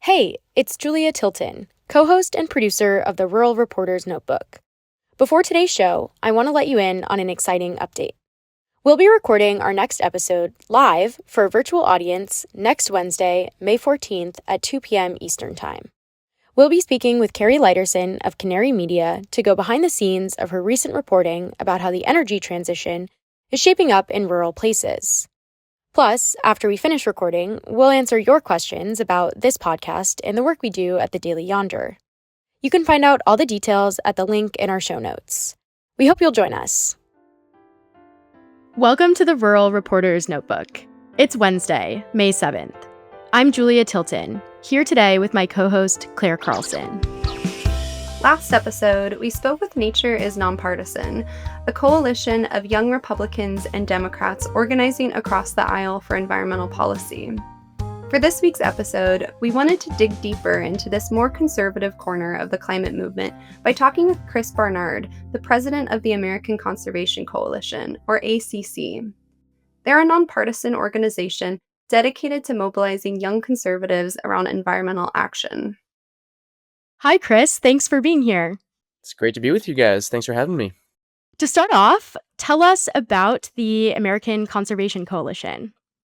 Hey, it's Julia Tilton, co-host and producer of the Rural Reporter's Notebook. Before today's show, I want to let you in on an exciting update. We'll be recording our next episode live for a virtual audience next Wednesday, May 14th at 2 p.m. Eastern Time. We'll be speaking with Kari Lydersen of Canary Media to go behind the scenes of her recent reporting about how the energy transition is shaping up in rural places. Plus, after we finish recording, we'll answer your questions about this podcast and the work we do at the Daily Yonder. You can find out all the details at the link in our show notes. We hope you'll join us. Welcome to the Rural Reporter's Notebook. It's Wednesday, May 7th. I'm Julia Tilton, here today with my co-host, Claire Carlson. Last episode, we spoke with Nature is Nonpartisan, a coalition of young Republicans and Democrats organizing across the aisle for environmental policy. For this week's episode, we wanted to dig deeper into this more conservative corner of the climate movement by talking with Chris Barnard, the president of the American Conservation Coalition, or ACC. They're a nonpartisan organization dedicated to mobilizing young conservatives around environmental action. Hi, Chris. Thanks for being here. It's great to be with you guys. Thanks for having me. To start off, tell us about the American Conservation Coalition.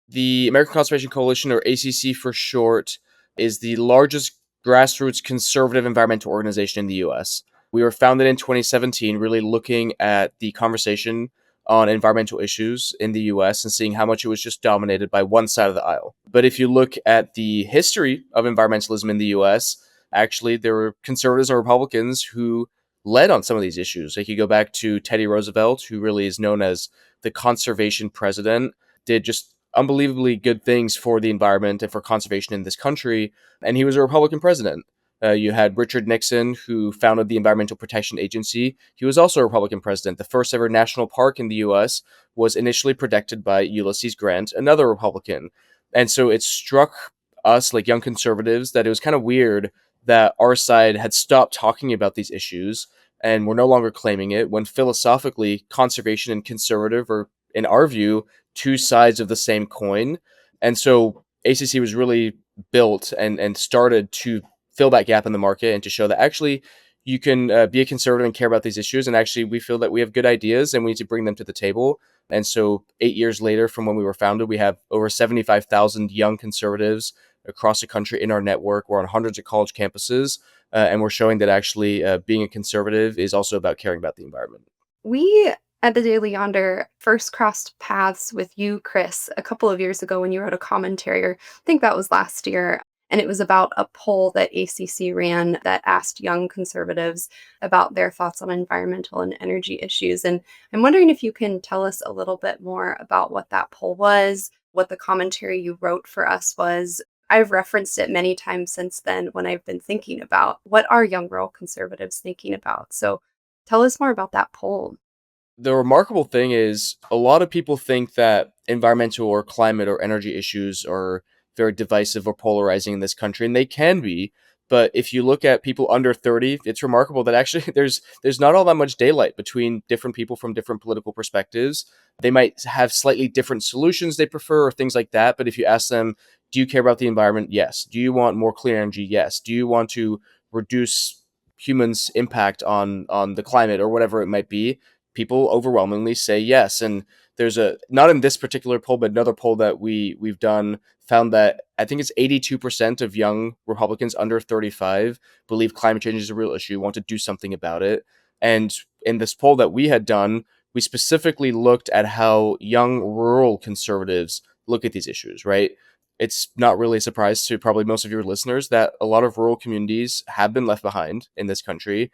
The American Conservation Coalition, or ACC for short, is the largest grassroots conservative environmental organization in the U.S. We were founded in 2017, really looking at the conversation on environmental issues in the U.S. and seeing how much it was just dominated by one side of the aisle. But if you look at the history of environmentalism in the U.S., actually, there were conservatives and Republicans who led on some of these issues. Like you go back to Teddy Roosevelt, who really is known as the conservation president, did just unbelievably good things for the environment and for conservation in this country, and he was a Republican president. You had Richard Nixon, who founded the Environmental Protection Agency. He was also a Republican president. The first ever national park in the U.S. was initially protected by Ulysses Grant, another Republican. And so it struck us, like young conservatives, that it was kind of weird that our side had stopped talking about these issues and we're no longer claiming it, when philosophically conservation and conservative are, in our view, two sides of the same coin. And so ACC was really built and started to fill that gap in the market and to show that actually you can be a conservative and care about these issues. And actually we feel that we have good ideas and we need to bring them to the table. And so 8 years later from when we were founded, we have over 75,000 young conservatives across the country in our network. We're on hundreds of college campuses, and we're showing that actually being a conservative is also about caring about the environment. We at the Daily Yonder first crossed paths with you, Chris, a couple of years ago when you wrote a commentary, or I think that was last year, and it was about a poll that ACC ran that asked young conservatives about their thoughts on environmental and energy issues. And I'm wondering if you can tell us a little bit more about what that poll was, what the commentary you wrote for us was. I've referenced it many times since then when I've been thinking about what are young rural conservatives thinking about. So tell us more about that poll. The remarkable thing is a lot of people think that environmental or climate or energy issues are very divisive or polarizing in this country, and they can be. But if you look at people under 30, it's remarkable that actually there's not all that much daylight between different people from different political perspectives. They might have slightly different solutions they prefer or things like that. But if you ask them, do you care about the environment? Yes. Do you want more clean energy? Yes. Do you want to reduce humans' impact on the climate or whatever it might be? People overwhelmingly say yes. And there's not in this particular poll, but another poll that we've done found that I think it's 82% of young Republicans under 35 believe climate change is a real issue, want to do something about it. And in this poll that we had done, we specifically looked at how young rural conservatives look at these issues, right? It's not really a surprise to probably most of your listeners that a lot of rural communities have been left behind in this country.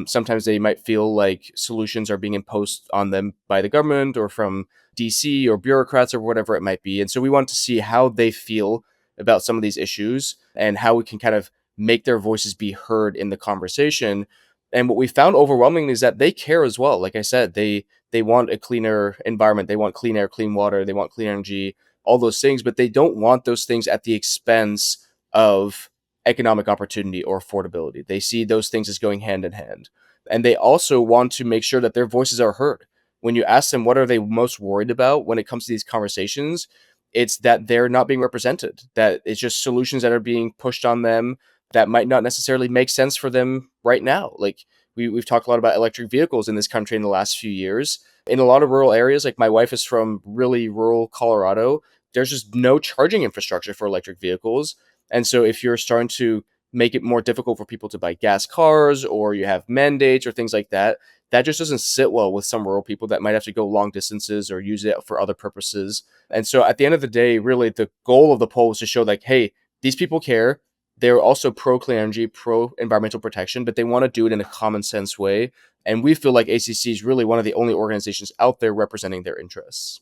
Sometimes they might feel like solutions are being imposed on them by the government or from DC or bureaucrats or whatever it might be. And so we want to see how they feel about some of these issues and how we can kind of make their voices be heard in the conversation. And what we found overwhelmingly is that they care as well. Like I said, they want a cleaner environment. They want clean air, clean water. They want clean energy, all those things, but they don't want those things at the expense of economic opportunity or affordability. They see those things as going hand in hand. And they also want to make sure that their voices are heard. When you ask them what are they most worried about when it comes to these conversations, it's that they're not being represented, that it's just solutions that are being pushed on them that might not necessarily make sense for them right now. Like we've talked a lot about electric vehicles in this country in the last few years. In a lot of rural areas, like my wife is from really rural Colorado, there's just no charging infrastructure for electric vehicles. And so if you're starting to make it more difficult for people to buy gas cars, or you have mandates or things like that, that just doesn't sit well with some rural people that might have to go long distances or use it for other purposes. And so at the end of the day, really the goal of the poll was to show like, hey, these people care. They're also pro clean energy, pro environmental protection, but they want to do it in a common sense way. And we feel like ACC is really one of the only organizations out there representing their interests.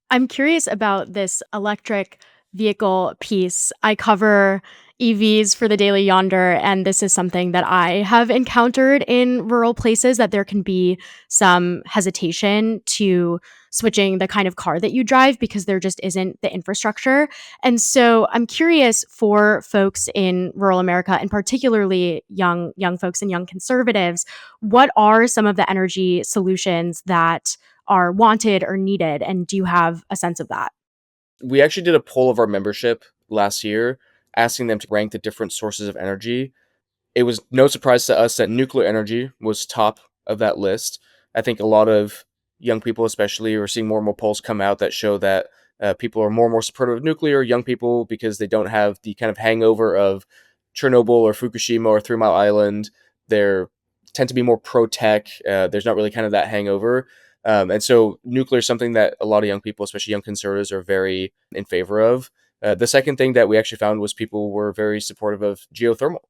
I'm curious about this electric vehicle piece. I cover EVs for the Daily Yonder, and this is something that I have encountered in rural places, that there can be some hesitation to switching the kind of car that you drive because there just isn't the infrastructure. And so I'm curious for folks in rural America, and particularly young folks and young conservatives, what are some of the energy solutions that are wanted or needed? And do you have a sense of that? We actually did a poll of our membership last year, asking them to rank the different sources of energy. It was no surprise to us that nuclear energy was top of that list. I think a lot of young people, especially, are seeing more and more polls come out that show that people are more and more supportive of nuclear, young people, because they don't have the kind of hangover of Chernobyl or Fukushima or Three Mile Island. They tend to be more pro tech. There's not really kind of that hangover. And so nuclear is something that a lot of young people, especially young conservatives, are very in favor of. The second thing that we actually found was people were very supportive of geothermal.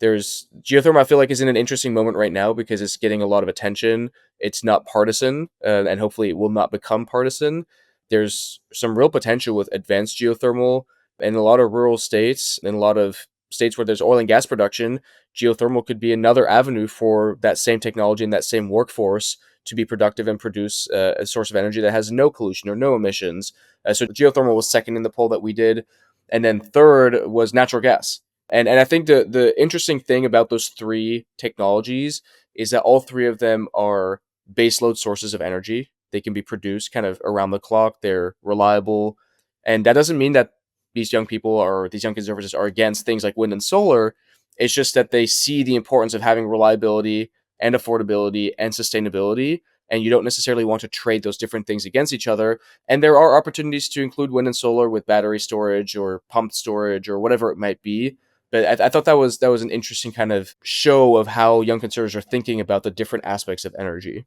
There's geothermal, I feel like, is in an interesting moment right now because it's getting a lot of attention. It's not partisan, and hopefully it will not become partisan. There's some real potential with advanced geothermal in a lot of rural states, in a lot of states where there's oil and gas production. Geothermal could be another avenue for that same technology and that same workforce to be productive and produce a source of energy that has no pollution or no emissions. So geothermal was second in the poll that we did. And then third was natural gas. And I think the interesting thing about those three technologies is that all three of them are baseload sources of energy. They can be produced kind of around the clock. They're reliable. And that doesn't mean that these young people or these young conservatives are against things like wind and solar. It's just that they see the importance of having reliability and affordability and sustainability. And you don't necessarily want to trade those different things against each other. And there are opportunities to include wind and solar with battery storage or pumped storage or whatever it might be. But I thought that was an interesting kind of show of how young conservatives are thinking about the different aspects of energy.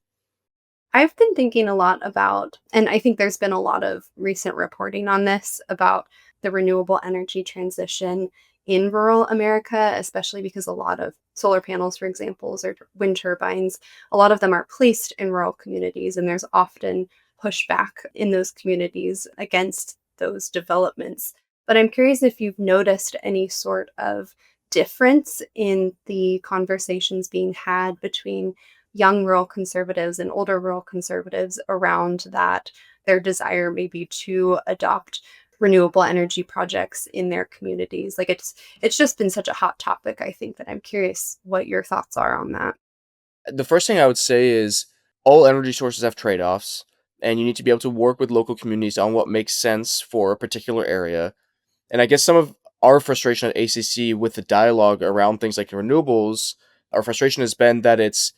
I've been thinking a lot about, and I think there's been a lot of recent reporting on this, about the renewable energy transition in rural America, especially because a lot of solar panels, for example, or wind turbines, a lot of them are placed in rural communities, and there's often pushback in those communities against those developments. But I'm curious if you've noticed any sort of difference in the conversations being had between young rural conservatives and older rural conservatives around that, their desire maybe to adopt renewable energy projects in their communities. Like it's just been such a hot topic, I think, that I'm curious what your thoughts are on that. The first thing I would say is all energy sources have trade offs, and you need to be able to work with local communities on what makes sense for a particular area. And I guess some of our frustration at ACC with the dialogue around things like renewables, our frustration has been that it's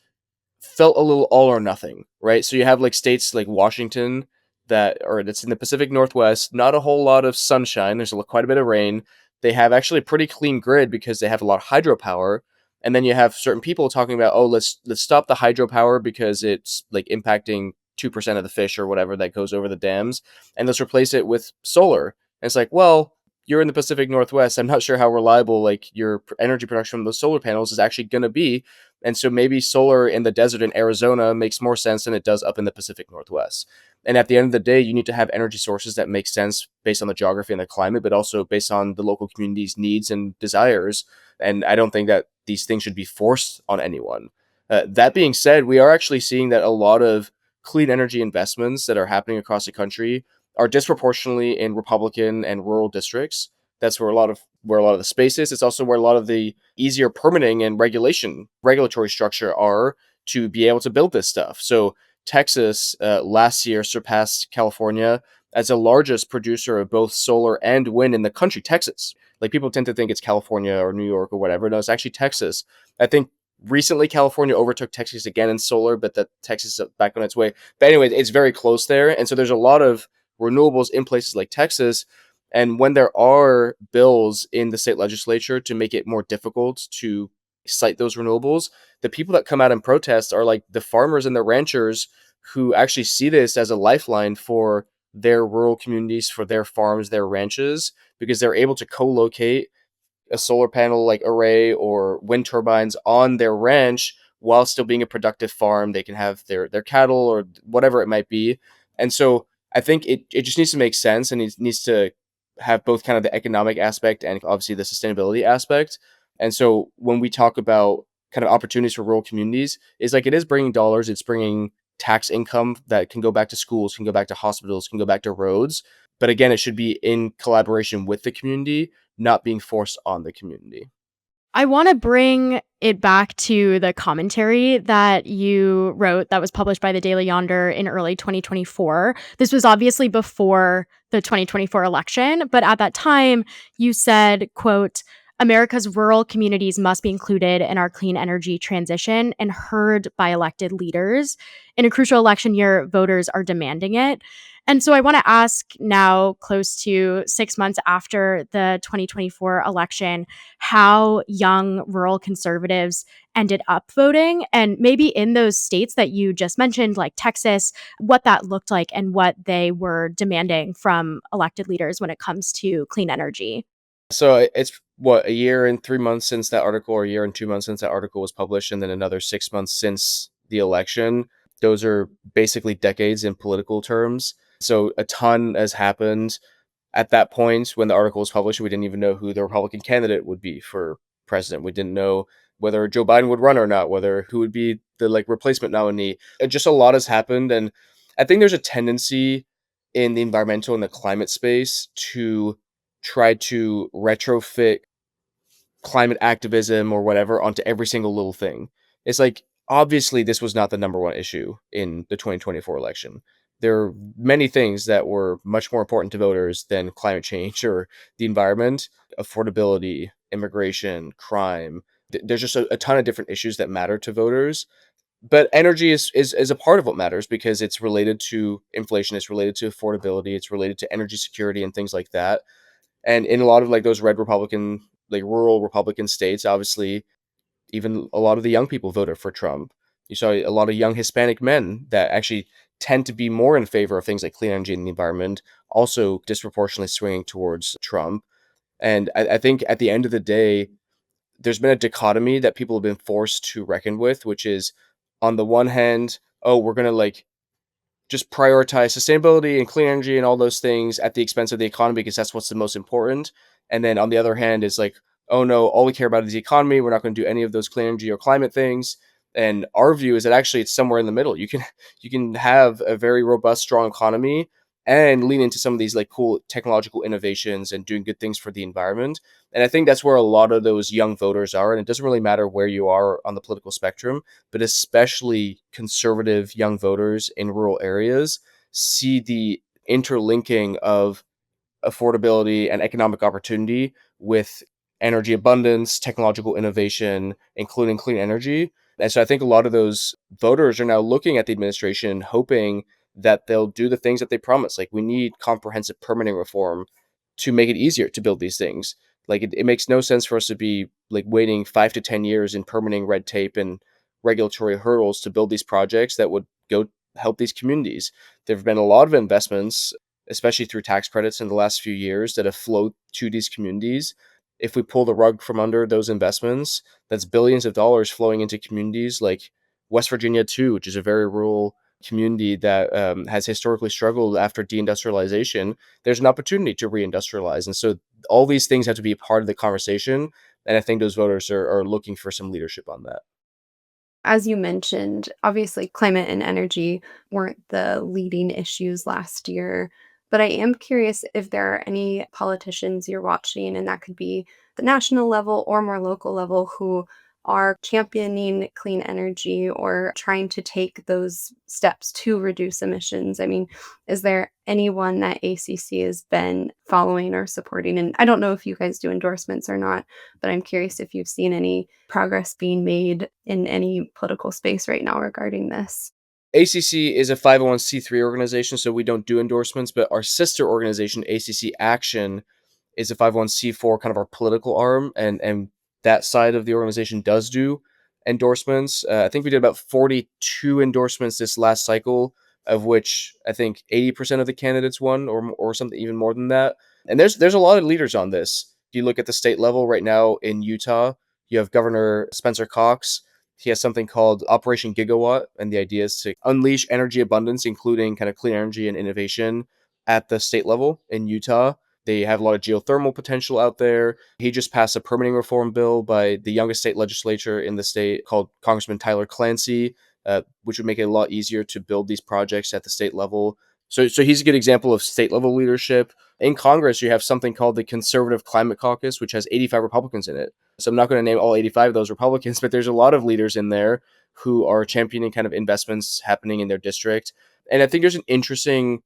felt a little all or nothing, right? So you have like states like Washington that's in the Pacific Northwest, not a whole lot of sunshine. There's quite a bit of rain. They have actually a pretty clean grid because they have a lot of hydropower. And then you have certain people talking about, oh, let's stop the hydropower because it's like impacting 2% of the fish or whatever that goes over the dams, and let's replace it with solar. And it's like, well, you're in the Pacific Northwest. I'm not sure how reliable like your energy production from those solar panels is actually going to be. And so maybe solar in the desert in Arizona makes more sense than it does up in the Pacific Northwest. And at the end of the day, you need to have energy sources that make sense based on the geography and the climate, but also based on the local community's needs and desires. And I don't think that these things should be forced on anyone. That being said, we are actually seeing that a lot of clean energy investments that are happening across the country are disproportionately in Republican and rural districts. That's where a lot of the space is. It's also where a lot of the easier permitting and regulatory structure are to be able to build this stuff. So Texas last year surpassed California as the largest producer of both solar and wind in the country, Texas. Like, people tend to think it's California or New York or whatever. No, it's actually Texas. I think recently California overtook Texas again in solar, but that Texas is back on its way. But anyway, it's very close there. And so there's a lot of renewables in places like Texas. And when there are bills in the state legislature to make it more difficult to cite those renewables, the people that come out and protest are like the farmers and the ranchers who actually see this as a lifeline for their rural communities, for their farms, their ranches, because they're able to co-locate a solar panel like array or wind turbines on their ranch while still being a productive farm. They can have their cattle or whatever it might be. And so I think it just needs to make sense, and it needs to have both kind of the economic aspect and obviously the sustainability aspect. And so when we talk about kind of opportunities for rural communities, is like, it is bringing dollars, it's bringing tax income that can go back to schools, can go back to hospitals, can go back to roads. But again, it should be in collaboration with the community, not being forced on the community. I want to bring it back to the commentary that you wrote that was published by the Daily Yonder in early 2024. This was obviously before the 2024 election, but at that time you said, quote, America's rural communities must be included in our clean energy transition and heard by elected leaders. In a crucial election year, voters are demanding it. And so I want to ask now, close to 6 months after the 2024 election, how young rural conservatives ended up voting, and maybe in those states that you just mentioned, like Texas, what that looked like and what they were demanding from elected leaders when it comes to clean energy. So it's what, a year and 3 months since that article, or a year and 2 months since that article was published, and then another 6 months since the election. Those are basically decades in political terms. So a ton has happened. At that point, when the article was published, we didn't even know who the Republican candidate would be for president. We didn't know whether Joe Biden would run or not, whether who would be the replacement nominee. Just a lot has happened, and I think there's a tendency in the environmental and the climate space to try to retrofit climate activism or whatever onto every single little thing. It's like, obviously this was not the number one issue in the 2024 election. There are many things that were much more important to voters than climate change or the environment, affordability, immigration, crime. There's just a ton of different issues that matter to voters. But energy is a part of what matters, because it's related to inflation, it's related to affordability, it's related to energy security and things like that. And in a lot of those red Republican, rural Republican states, obviously, even a lot of the young people voted for Trump. You saw a lot of young Hispanic men that actually tend to be more in favor of things like clean energy and the environment, also disproportionately swinging towards Trump. And I think at the end of the day, there's been a dichotomy that people have been forced to reckon with, which is, on the one hand, oh, we're going to just prioritize sustainability and clean energy and all those things at the expense of the economy, because that's what's the most important. And then on the other hand is like, oh no, all we care about is the economy. We're not going to do any of those clean energy or climate things. And our view is that actually it's somewhere in the middle. You can have a very robust, strong economy and lean into some of these cool technological innovations and doing good things for the environment. And I think that's where a lot of those young voters are. And it doesn't really matter where you are on the political spectrum, but especially conservative young voters in rural areas see the interlinking of affordability and economic opportunity with energy abundance, technological innovation, including clean energy. And so I think a lot of those voters are now looking at the administration, hoping that they'll do the things that they promise. Like, we need comprehensive permitting reform to make it easier to build these things. It makes no sense for us to be waiting 5 to 10 years in permitting red tape and regulatory hurdles to build these projects that would go help these communities. There have been a lot of investments, especially through tax credits in the last few years, that have flowed to these communities. If we pull the rug from under those investments, that's billions of dollars flowing into communities like West Virginia too, which is a very rural community that has historically struggled after deindustrialization. There's an opportunity to reindustrialize. And so all these things have to be a part of the conversation. And I think those voters are looking for some leadership on that. As you mentioned, obviously climate and energy weren't the leading issues last year, but I am curious if there are any politicians you're watching, and that could be the national level or more local level, who are championing clean energy or trying to take those steps to reduce emissions? I mean, is there anyone that ACC has been following or supporting? And I don't know if you guys do endorsements or not, but I'm curious if you've seen any progress being made in any political space right now regarding this. ACC is a 501c3 organization, so we don't do endorsements, but our sister organization, ACC Action, is a 501c4, kind of our political arm, and that side of the organization does do endorsements. I think we did about 42 endorsements this last cycle, of which I think 80% of the candidates won, or something even more than that. And there's a lot of leaders on this. If you look at the state level right now in Utah, you have Governor Spencer Cox. He has something called Operation Gigawatt, and the idea is to unleash energy abundance, including kind of clean energy and innovation at the state level in Utah. They have a lot of geothermal potential out there. He just passed a permitting reform bill by the youngest state legislature in the state, called Congressman Tyler Clancy, which would make it a lot easier to build these projects at the state level. So he's a good example of state level leadership. In Congress, you have something called the Conservative Climate Caucus, which has 85 Republicans in it. So I'm not going to name all 85 of those Republicans, but there's a lot of leaders in there who are championing kind of investments happening in their district. And I think there's an interesting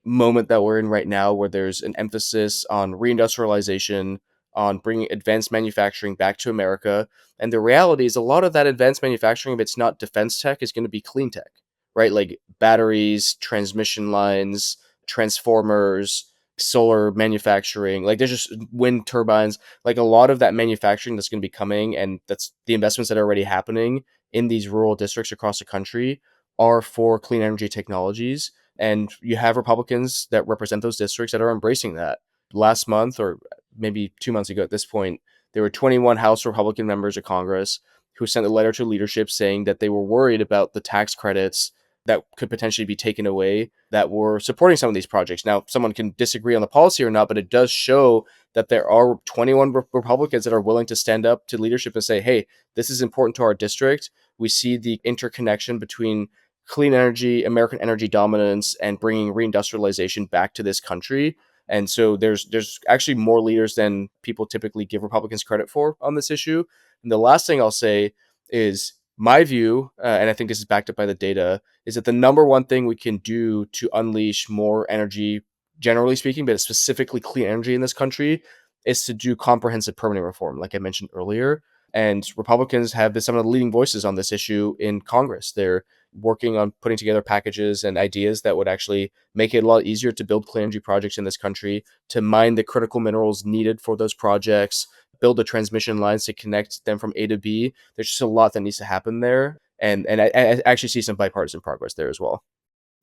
moment that we're in right now where there's an emphasis on reindustrialization, on bringing advanced manufacturing back to America. And the reality is a lot of that advanced manufacturing, if it's not defense tech, is going to be clean tech, right? Like batteries, transmission lines, transformers, solar manufacturing. Like there's just wind turbines, like a lot of that manufacturing that's going to be coming, and that's the investments that are already happening in these rural districts across the country are for clean energy technologies. And you have Republicans that represent those districts that are embracing that. Last month, or maybe 2 months ago at this point, there were 21 House Republican members of Congress who sent a letter to leadership saying that they were worried about the tax credits that could potentially be taken away that were supporting some of these projects. Now, someone can disagree on the policy or not, but it does show that there are 21 Republicans that are willing to stand up to leadership and say, hey, this is important to our district. We see the interconnection between clean energy, American energy dominance, and bringing reindustrialization back to this country. And so there's actually more leaders than people typically give Republicans credit for on this issue. And the last thing I'll say is my view, and I think this is backed up by the data, is that the number one thing we can do to unleash more energy, generally speaking, but specifically clean energy in this country, is to do comprehensive permitting reform, like I mentioned earlier. And Republicans have been some of the leading voices on this issue in Congress. They're working on putting together packages and ideas that would actually make it a lot easier to build clean energy projects in this country, to mine the critical minerals needed for those projects, build the transmission lines to connect them from A to B. There's just a lot that needs to happen there. And I actually see some bipartisan progress there as well.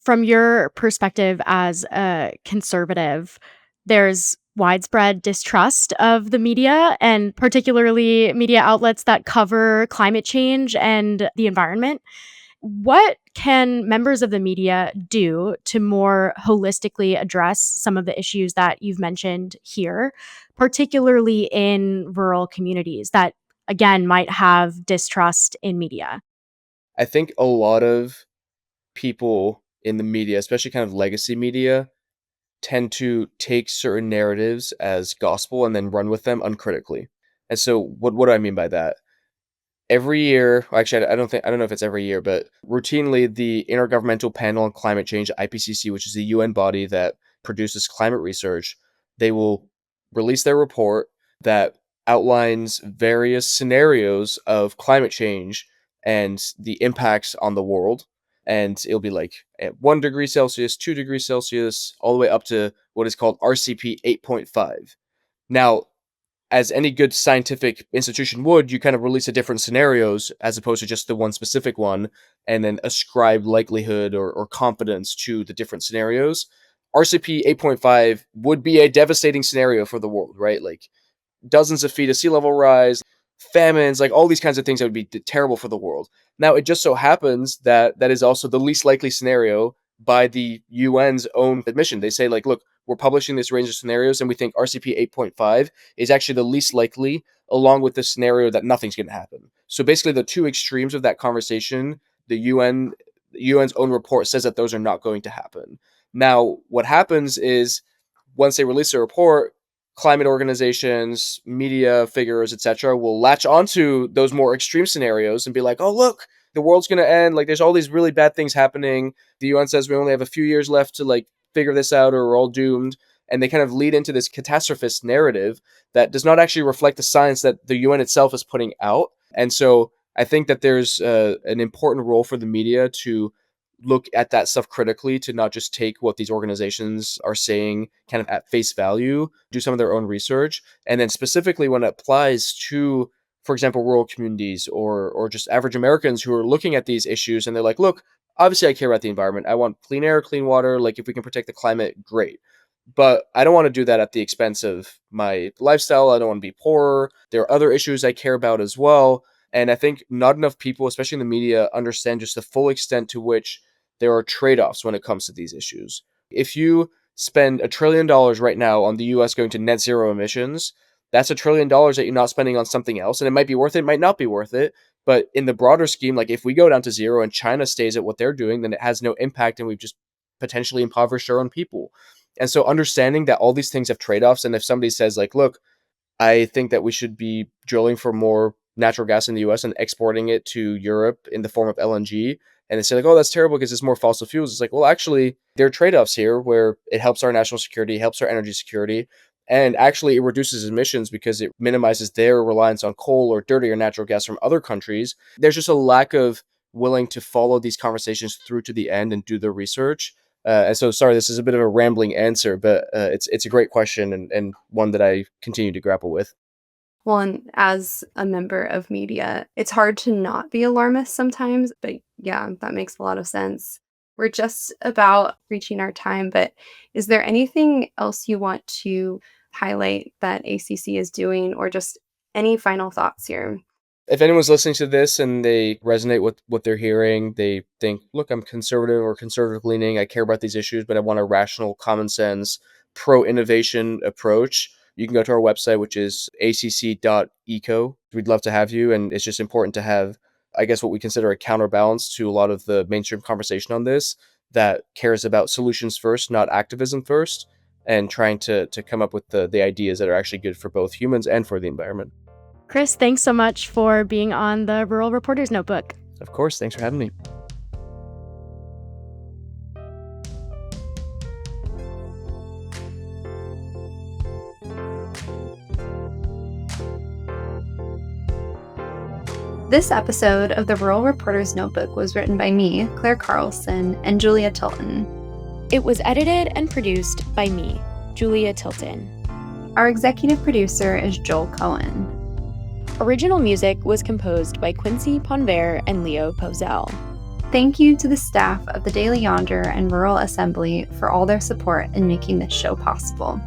From your perspective as a conservative, there's widespread distrust of the media, and particularly media outlets that cover climate change and the environment. What can members of the media do to more holistically address some of the issues that you've mentioned here, particularly in rural communities that, again, might have distrust in media? I think a lot of people in the media, especially kind of legacy media, tend to take certain narratives as gospel and then run with them uncritically. And so what do I mean by that? Every year, actually, I don't know if it's every year, but routinely the Intergovernmental Panel on Climate Change, IPCC, which is the UN body that produces climate research, they will release their report that outlines various scenarios of climate change and the impacts on the world. And it'll be like at 1 degree Celsius, 2 degrees Celsius, all the way up to what is called RCP 8.5. Now, as any good scientific institution would, you kind of release a different scenarios as opposed to just the one specific one, and then ascribe likelihood or confidence to the different scenarios. RCP 8.5 would be a devastating scenario for the world, right? Like dozens of feet of sea level rise, famines, like all these kinds of things that would be terrible for the world. Now, it just so happens that that is also the least likely scenario by the UN's own admission. They say, like, look, we're publishing this range of scenarios, and we think RCP 8.5 is actually the least likely, along with the scenario that nothing's going to happen. So basically, the two extremes of that conversation, the UN's own report says that those are not going to happen. Now, what happens is once they release a report, climate organizations, media figures, etc., will latch onto those more extreme scenarios and be like, oh, look, the world's going to end. Like, there's all these really bad things happening. The UN says we only have a few years left to like figure this out or we're all doomed. And they kind of lead into this catastrophist narrative that does not actually reflect the science that the UN itself is putting out. And so I think that there's an important role for the media to look at that stuff critically, to not just take what these organizations are saying kind of at face value, do some of their own research. And then specifically when it applies to, for example, rural communities or just average Americans who are looking at these issues and they're like, look, obviously I care about the environment. I want clean air, clean water. Like, if we can protect the climate, great. But I don't want to do that at the expense of my lifestyle. I don't want to be poorer. There are other issues I care about as well. And I think not enough people, especially in the media, understand just the full extent to which there are trade-offs when it comes to these issues. If you spend $1 trillion right now on the US going to net zero emissions, that's $1 trillion that you're not spending on something else. And it might be worth it, it might not be worth it. But in the broader scheme, like if we go down to zero and China stays at what they're doing, then it has no impact and we've just potentially impoverished our own people. And so understanding that all these things have trade-offs, and if somebody says like, look, I think that we should be drilling for more natural gas in the US and exporting it to Europe in the form of LNG, and they say like, oh, that's terrible because it's more fossil fuels. It's like, well, actually, there are trade-offs here where it helps our national security, helps our energy security, and actually it reduces emissions because it minimizes their reliance on coal or dirtier natural gas from other countries. There's just a lack of willing to follow these conversations through to the end and do the research. And so, sorry, this is a bit of a rambling answer, but it's a great question and one that I continue to grapple with. Well, and as a member of media, it's hard to not be alarmist sometimes, but yeah, that makes a lot of sense. We're just about reaching our time, but is there anything else you want to highlight that ACC is doing, or just any final thoughts here? If anyone's listening to this and they resonate with what they're hearing, they think, look, I'm conservative or conservative leaning, I care about these issues, but I want a rational, common sense, pro-innovation approach, you can go to our website, which is acc.eco. We'd love to have you. And it's just important to have, I guess, what we consider a counterbalance to a lot of the mainstream conversation on this that cares about solutions first, not activism first, and trying to come up with the ideas that are actually good for both humans and for the environment. Chris, thanks so much for being on the Rural Reporter's Notebook. Of course. Thanks for having me. This episode of the Rural Reporter's Notebook was written by me, Claire Carlson, and Julia Tilton. It was edited and produced by me, Julia Tilton. Our executive producer is Joel Cohen. Original music was composed by Quincy Ponver and Leo Pozell. Thank you to the staff of the Daily Yonder and Rural Assembly for all their support in making this show possible.